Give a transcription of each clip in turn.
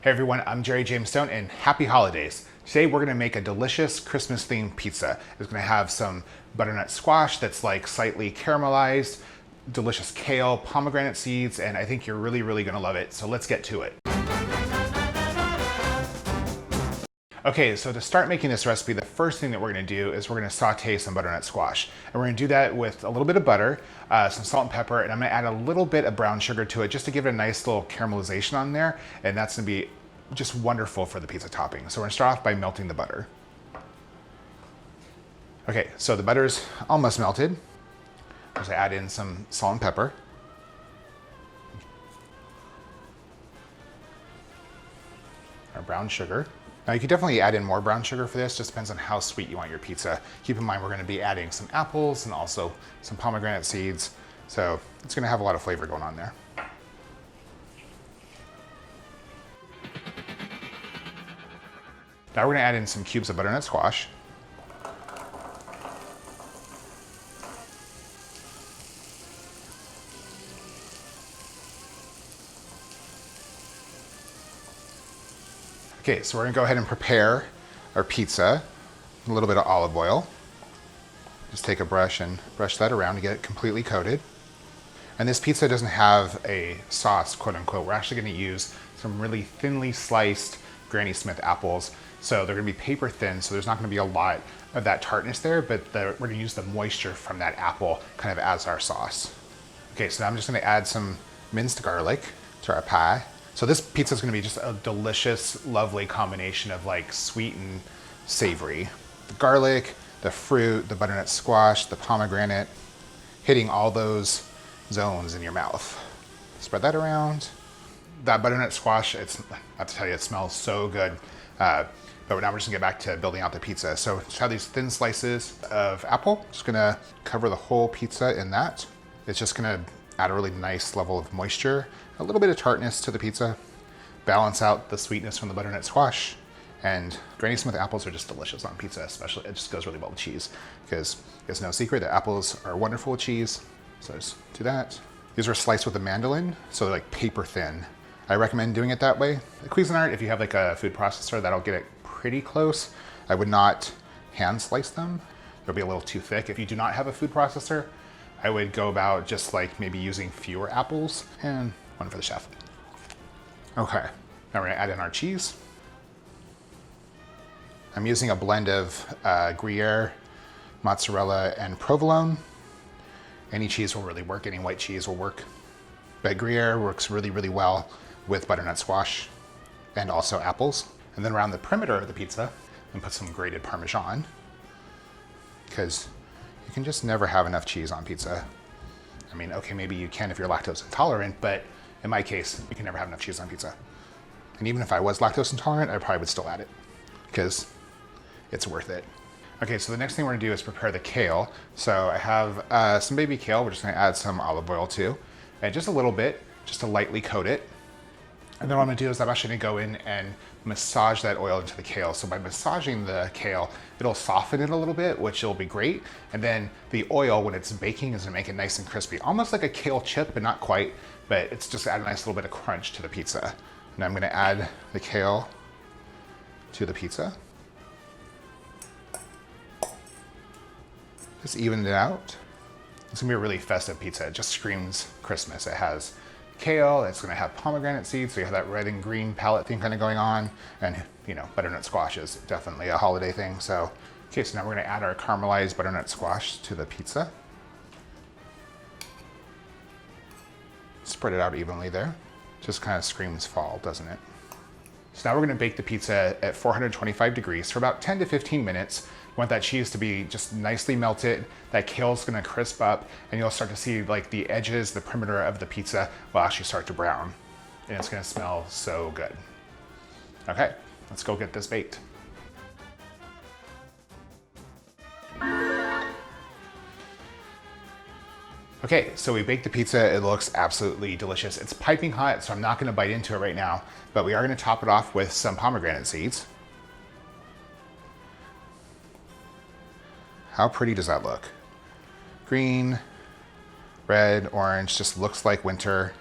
Hey everyone, I'm Jerry James Stone and happy holidays. Today we're gonna make a delicious Christmas themed pizza. It's gonna have some butternut squash that's like slightly caramelized, delicious kale, pomegranate seeds, and I think you're really gonna love it. So let's get to it. Okay, so to start making this recipe, the first thing that we're gonna do is we're gonna saute some butternut squash. And we're gonna do that with a little bit of butter, some salt and pepper, and I'm gonna add a little bit of brown sugar to it just to give it a nice little caramelization on there. And that's gonna be just wonderful for the pizza topping. So we're gonna start off by melting the butter. Okay, so the butter's almost melted. I'm gonna add in some salt and pepper. Our brown sugar. Now you can definitely add in more brown sugar for this, just depends on how sweet you want your pizza. Keep in mind we're gonna be adding some apples and also some pomegranate seeds. So it's gonna have a lot of flavor going on there. Now we're gonna add in some cubes of butternut squash. Okay, so we're gonna go ahead and prepare our pizza. A little bit of olive oil. Just take a brush and brush that around to get it completely coated. And this pizza doesn't have a sauce, quote unquote. We're actually gonna use some really thinly sliced Granny Smith apples. So they're gonna be paper thin, so there's not gonna be a lot of that tartness there, but we're gonna use the moisture from that apple kind of as our sauce. Okay, so now I'm just gonna add some minced garlic to our pie. So this pizza is gonna be just a delicious, lovely combination of like sweet and savory. The garlic, the fruit, the butternut squash, the pomegranate, hitting all those zones in your mouth. Spread that around. That butternut squash, I have to tell you, it smells so good. But now we're just gonna get back to building out the pizza. So just have these thin slices of apple. Just gonna cover the whole pizza in that. It's just gonna add a really nice level of moisture, a little bit of tartness to the pizza, balance out the sweetness from the butternut squash. And Granny Smith apples are just delicious on pizza, especially, it just goes really well with cheese, because it's no secret that apples are wonderful with cheese. So just do that. These are sliced with a mandolin, so they're like paper thin. I recommend doing it that way. The Cuisinart, if you have like a food processor, that'll get it pretty close. I would not hand slice them. They'll be a little too thick. If you do not have a food processor, I would go about just like maybe using fewer apples, and one for the chef. Okay, now we're gonna add in our cheese. I'm using a blend of Gruyere, mozzarella, and provolone. Any cheese will really work, any white cheese will work. But Gruyere works really well with butternut squash and also apples. And then around the perimeter of the pizza, I'm gonna put some grated Parmesan, because you can just never have enough cheese on pizza. I mean, okay, maybe you can if you're lactose intolerant, but in my case, you can never have enough cheese on pizza. And even if I was lactose intolerant, I probably would still add it, because it's worth it. Okay, so the next thing we're gonna do is prepare the kale. So I have some baby kale. We're just gonna add some olive oil to, and just a little bit, just to lightly coat it. And then what I'm gonna do is I'm actually gonna go in and massage that oil into the kale. So by massaging the kale, it'll soften it a little bit, which will be great. And then the oil, when it's baking, is gonna make it nice and crispy. Almost like a kale chip, but not quite, but it's just add a nice little bit of crunch to the pizza. And I'm gonna add the kale to the pizza. Just even it out. It's gonna be a really festive pizza. It just screams Christmas. It has kale, it's gonna have pomegranate seeds, so you have that red and green palette thing kind of going on. And you know, butternut squash is definitely a holiday thing. So, okay, so now we're gonna add our caramelized butternut squash to the pizza. Spread it out evenly there. Just kind of screams fall, doesn't it? So now we're gonna bake the pizza at 425 degrees for about 10 to 15 minutes. You want that cheese to be just nicely melted. That kale's gonna crisp up, and you'll start to see like the edges, the perimeter of the pizza will actually start to brown. And it's gonna smell so good. Okay, let's go get this baked. Okay, so we baked the pizza. It looks absolutely delicious. It's piping hot, so I'm not gonna bite into it right now, but we are gonna top it off with some pomegranate seeds. How pretty does that look? Green, red, orange, just looks like winter.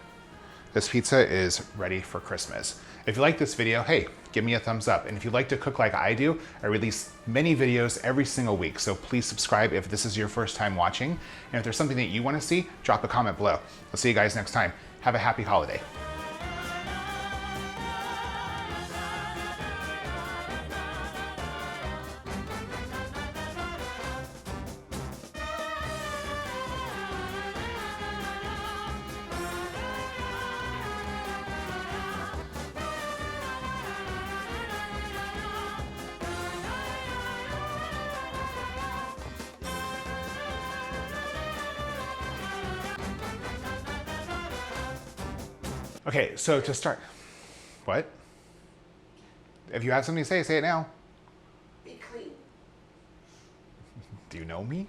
This pizza is ready for Christmas. If you like this video, hey, give me a thumbs up. And if you like to cook like I do, I release many videos every single week. So please subscribe if this is your first time watching. And if there's something that you want to see, drop a comment below. I'll see you guys next time. Have a happy holiday. Okay, so to start, what? If you have something to say it now. Be clean. Do you know me?